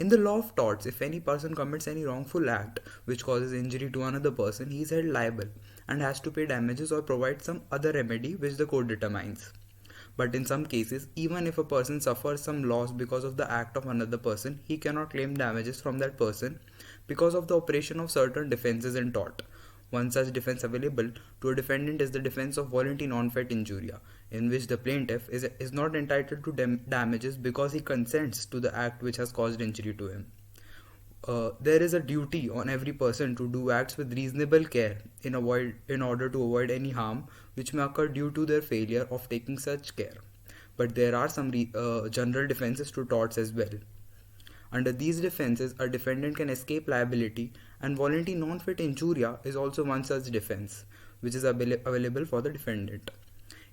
In the law of torts, if any person commits any wrongful act which causes injury to another person, he is held liable and has to pay damages or provide some other remedy which the court determines. But in some cases, even if a person suffers some loss because of the act of another person, he cannot claim damages from that person because of the operation of certain defenses in tort. One such defense available to a defendant is the defense of volenti non-fit injuria, in which the plaintiff is not entitled to damages because he consents to the act which has caused injury to him. There is a duty on every person to do acts with reasonable care in order to avoid any harm which may occur due to their failure of taking such care. But there are some general defenses to torts as well. Under these defenses, a defendant can escape liability, and volenti non-fit injuria is also one such defense, which is available for the defendant.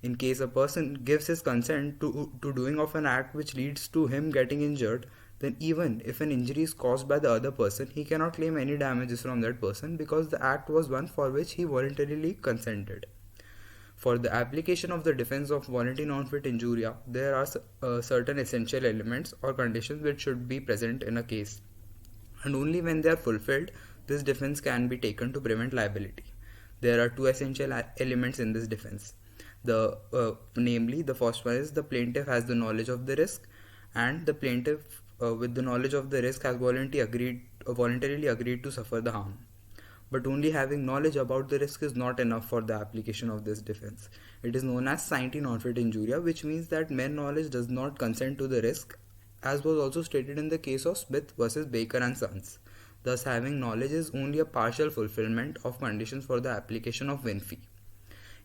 In case a person gives his consent to doing of an act which leads to him getting injured, then even if an injury is caused by the other person, he cannot claim any damages from that person because the act was one for which he voluntarily consented. For the application of the defense of volenti non-fit injuria, there are certain essential elements or conditions which should be present in a case, and only when they are fulfilled, this defense can be taken to prevent liability. There are two essential elements in this defense. Namely, the first one is the plaintiff has the knowledge of the risk, and the plaintiff with the knowledge of the risk has voluntarily agreed to suffer the harm. But only having knowledge about the risk is not enough for the application of this defense. It is known as scienti non-fit injuria, which means that mere knowledge does not consent to the risk, as was also stated in the case of Smith versus Baker and Sons. Thus, having knowledge is only a partial fulfillment of conditions for the application of Winfrey.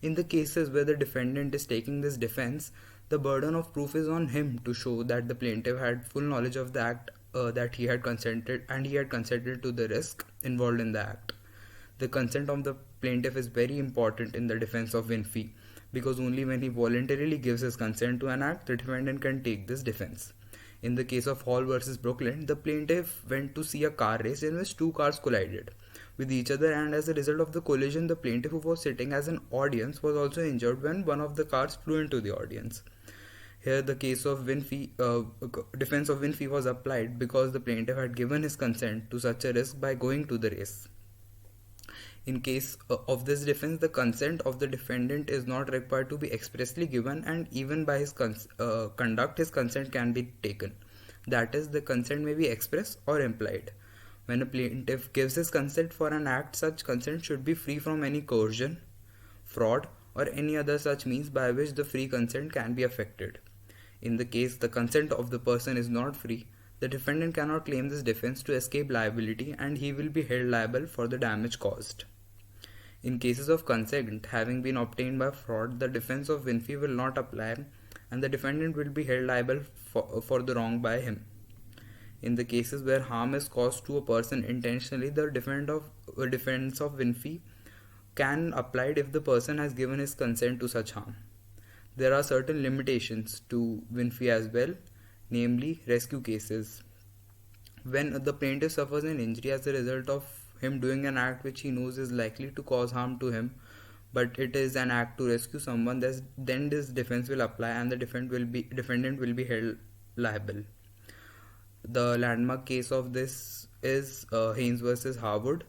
In the cases where the defendant is taking this defense, the burden of proof is on him to show that the plaintiff had full knowledge of the act, that he had consented to the risk involved in the act. The consent of the plaintiff is very important in the defense of Winfrey, because only when he voluntarily gives his consent to an act, the defendant can take this defense. In the case of Hall versus Brooklyn, the plaintiff went to see a car race in which two cars collided with each other, and as a result of the collision, the plaintiff, who was sitting as an audience, was also injured when one of the cars flew into the audience. Here, the case of defense of Winfrey was applied because the plaintiff had given his consent to such a risk by going to the race. In case of this defense, the consent of the defendant is not required to be expressly given, and even by his conduct, his consent can be taken. That is, the consent may be express or implied. When a plaintiff gives his consent for an act, such consent should be free from any coercion, fraud, or any other such means by which the free consent can be affected. In the case the consent of the person is not free, the defendant cannot claim this defense to escape liability, and he will be held liable for the damage caused. In cases of consent having been obtained by fraud, the defense of Winfrey will not apply, and the defendant will be held liable for the wrong by him. In the cases where harm is caused to a person intentionally, the defense of Winfrey can apply if the person has given his consent to such harm. There are certain limitations to Winfrey as well, namely rescue cases. When the plaintiff suffers an injury as a result of him doing an act which he knows is likely to cause harm to him, but it is an act to rescue someone, then this defense will apply and the defendant will be held liable. The landmark case of this is Haynes versus Harwood.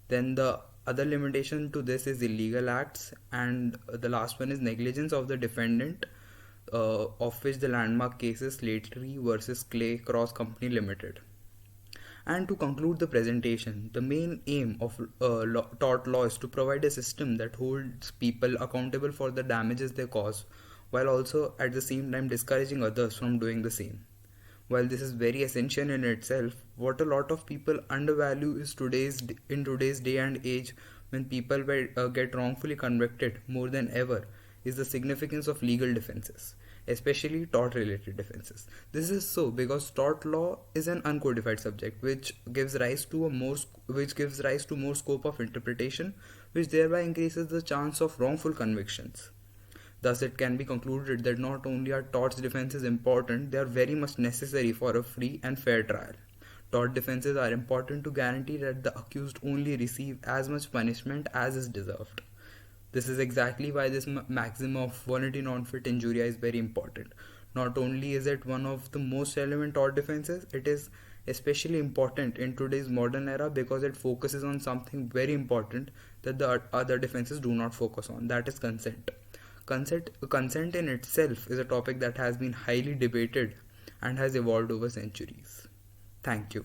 Then the other limitation to this is illegal acts, and the last one is negligence of the defendant, of which the landmark case is Slattery versus Clay Cross Company Limited. And to conclude the presentation, the main aim of tort law is to provide a system that holds people accountable for the damages they cause, while also at the same time discouraging others from doing the same. While this is very essential in itself, what a lot of people undervalue is in today's day and age, when people get wrongfully convicted more than ever, is the significance of legal defenses, especially tort-related defenses. This is so because tort law is an uncodified subject, which gives rise to more scope of interpretation, which thereby increases the chance of wrongful convictions. Thus, it can be concluded that not only are torts defenses important, they are very much necessary for a free and fair trial. Tort defenses are important to guarantee that the accused only receive as much punishment as is deserved. This is exactly why this maxim of volenti non-fit injuria is very important. Not only is it one of the most relevant tort defenses, it is especially important in today's modern era because it focuses on something very important that the other defenses do not focus on, that is consent. Consent in itself is a topic that has been highly debated and has evolved over centuries. Thank you.